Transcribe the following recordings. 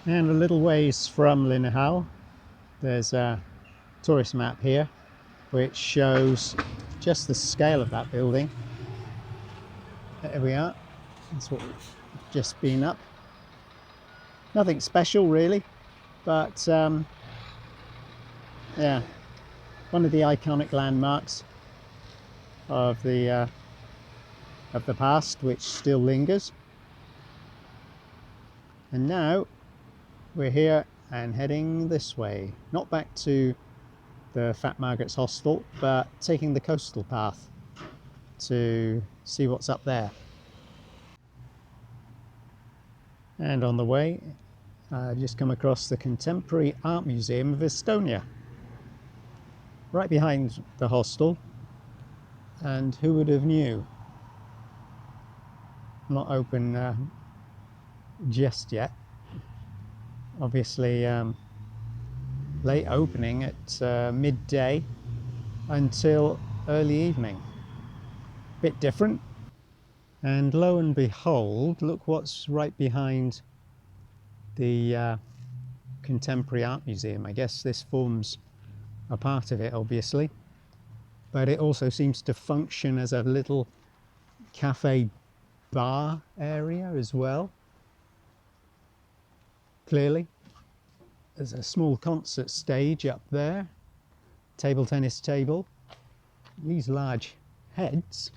And a little ways from Linnahall, there's a tourist map here which shows just the scale of that building. There we are. That's what we've just been up. Nothing special really, but yeah, one of the iconic landmarks of the past, which still lingers. And now we're here and heading this way, not back to the Fat Margaret's hostel, but taking the coastal path to see what's up there. And on the way, I've just come across the Contemporary Art Museum of Estonia, right behind the hostel. And who would have knew? Not open just yet. Obviously late opening at midday until early evening. Bit different. And lo and behold, look what's right behind the Contemporary Art Museum. I guess this forms a part of it, obviously, but it also seems to function as a little cafe bar area as well. Clearly there's a small concert stage up there, table tennis table, these large heads.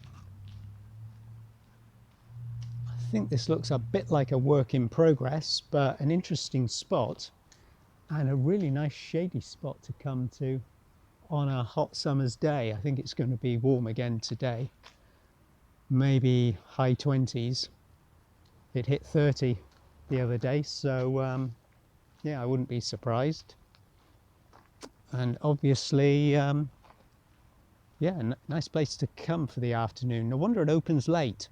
I think this looks a bit like a work in progress, but an interesting spot and a really nice shady spot to come to on a hot summer's day. I think it's going to be warm again today, maybe high 20s. It hit 30 the other day, so yeah, I wouldn't be surprised. And obviously yeah, nice place to come for the afternoon. No wonder it opens late,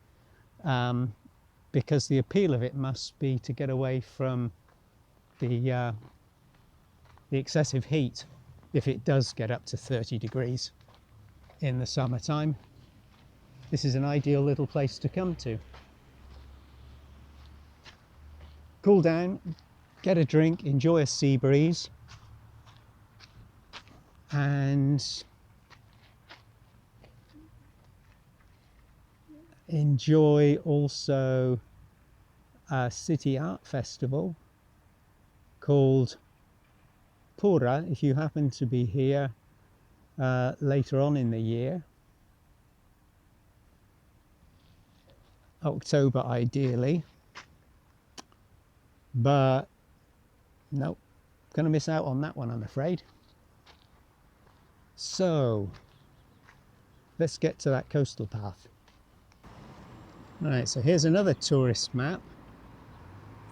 because the appeal of it must be to get away from the excessive heat if it does get up to 30 degrees in the summertime. This is an ideal little place to come to. Cool down, get a drink, enjoy a sea breeze, and enjoy also a city art festival called Pura if you happen to be here later on in the year. October ideally, but nope, gonna miss out on that one, I'm afraid. So let's get to that coastal path. Right, so here's another tourist map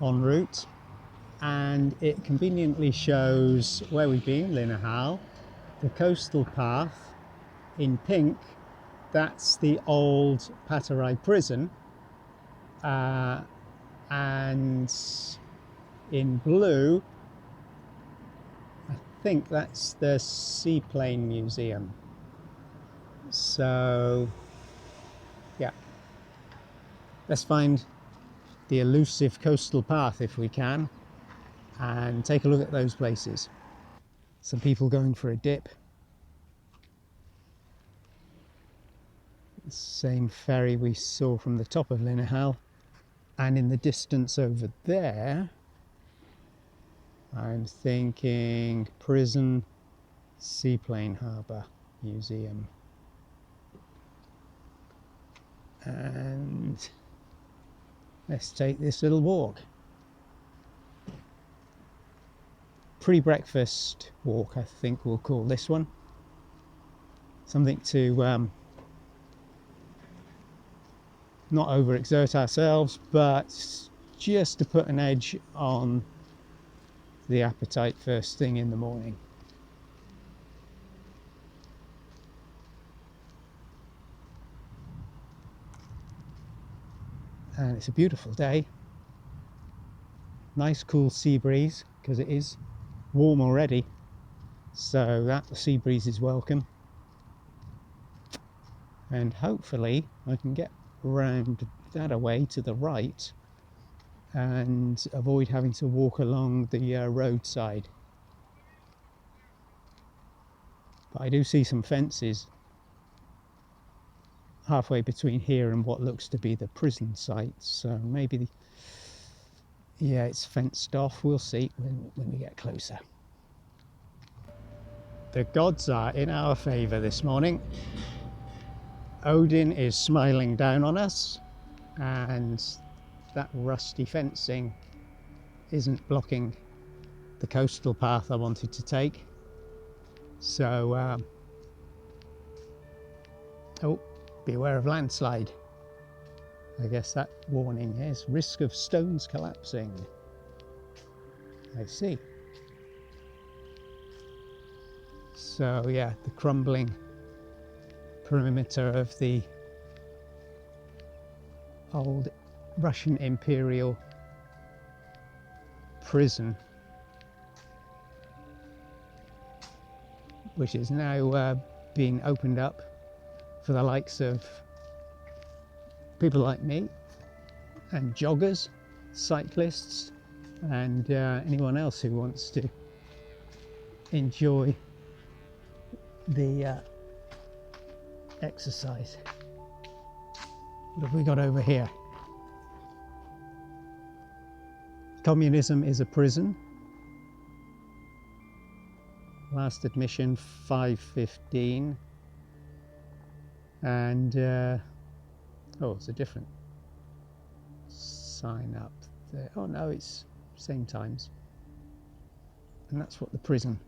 en route, and it conveniently shows where we've been, Linnahall, the coastal path. In pink, that's the old Pattaya prison, and in blue, I think that's the Seaplane Museum. So yeah, let's find the elusive coastal path if we can and take a look at those places. Some people going for a dip. Same ferry we saw from the top of Linnahall, and in the distance over there I'm thinking prison, Seaplane Harbour Museum. And let's take this little walk. Pre-breakfast walk, I think we'll call this one. Something to not overexert ourselves, but just to put an edge on the appetite first thing in the morning. And it's a beautiful day. Nice cool sea breeze, because it is warm already, so that sea breeze is welcome. And hopefully I can get round that away to the right and avoid having to walk along the roadside. But I do see some fences halfway between here and what looks to be the prison site, so maybe yeah, it's fenced off. We'll see when we get closer. The gods are in our favour this morning. Odin is smiling down on us, and that rusty fencing isn't blocking the coastal path I wanted to take. So oh, beware of landslide. I guess that warning is risk of stones collapsing. I see. So yeah, the crumbling perimeter of the old Russian imperial prison, which is now being opened up for the likes of people like me and joggers, cyclists, and anyone else who wants to enjoy the exercise. What have we got over here? Communism is a prison. Last admission 5:15, and oh, it's a different sign up there. Oh no, it's same times, and that's what the prison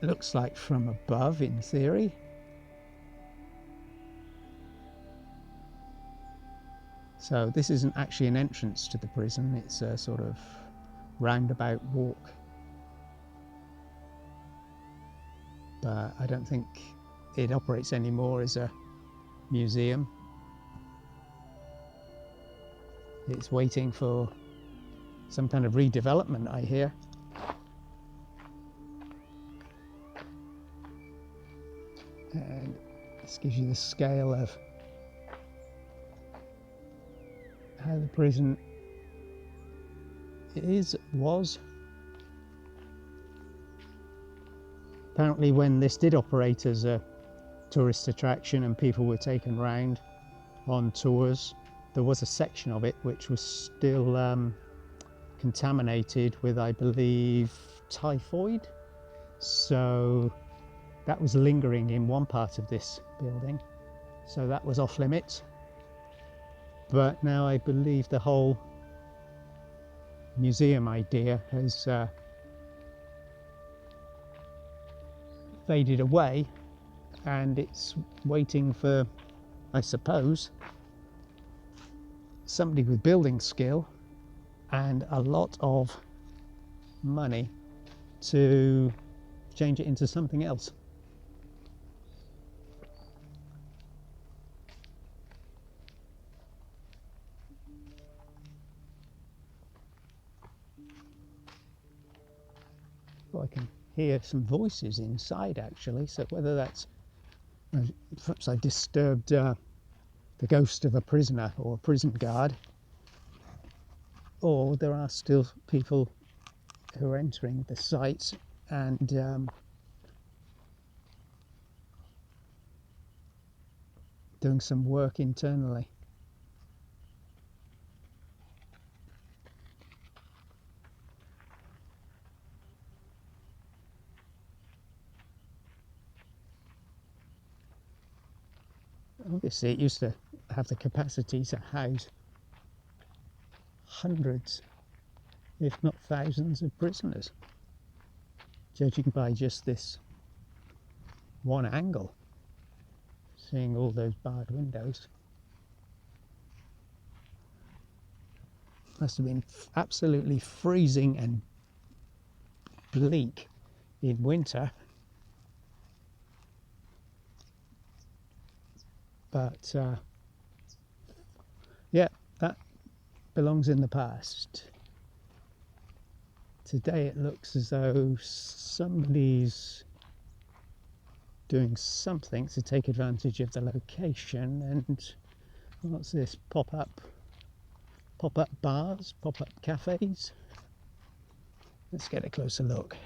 looks like from above, in theory. So this isn't actually an entrance to the prison, it's a sort of roundabout walk. But I don't think it operates anymore as a museum. It's waiting for some kind of redevelopment, I hear. And this gives you the scale of how the prison was. Apparently when this did operate as a tourist attraction and people were taken round on tours, there was a section of it which was still contaminated with, I believe, typhoid. So that was lingering in one part of this building, so that was off limits. But now I believe the whole museum idea has faded away, and it's waiting for, I suppose, somebody with building skill and a lot of money to change it into something else. Well, I can hear some voices inside actually, so whether that's, perhaps I disturbed the ghost of a prisoner or a prison guard, or there are still people who are entering the site and doing some work internally. Obviously it used to have the capacity to house hundreds, if not thousands, of prisoners, judging by just this one angle, seeing all those barred windows. Must have been absolutely freezing and bleak in winter. But yeah, that belongs in the past. Today it looks as though somebody's doing something to take advantage of the location. And what's this? Pop-up pop-up bars, pop-up cafes. Let's get a closer look.